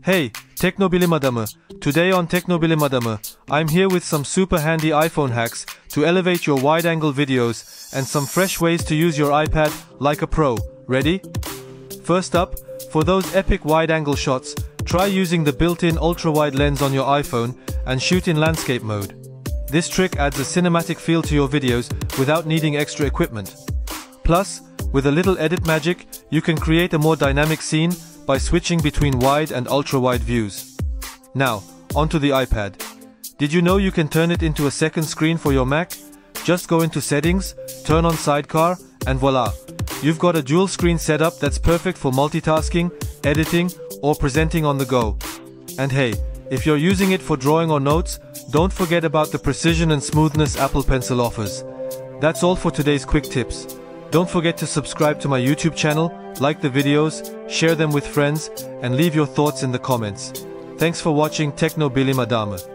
Hey, Tekno Bilim Adamı. Today on Tekno Bilim Adamı, I'm here with some super handy iPhone hacks to elevate your wide-angle videos and some fresh ways to use your iPad like a pro. Ready? First up, for those epic wide-angle shots, try using the built-in ultra-wide lens on your iPhone and shoot in landscape mode. This trick adds a cinematic feel to your videos without needing extra equipment. Plus, with a little edit magic, you can create a more dynamic scene by switching between wide and ultra-wide views. Now, onto the iPad. Did you know you can turn it into a second screen for your Mac? Just go into Settings, turn on Sidecar, and voila! You've got a dual screen setup that's perfect for multitasking, editing, or presenting on the go. And hey, if you're using it for drawing or notes, don't forget about the precision and smoothness Apple Pencil offers. That's all for today's quick tips. Don't forget to subscribe to my YouTube channel, like the videos, share them with friends, and leave your thoughts in the comments. Thanks for watching Tekno Bilim Adamı.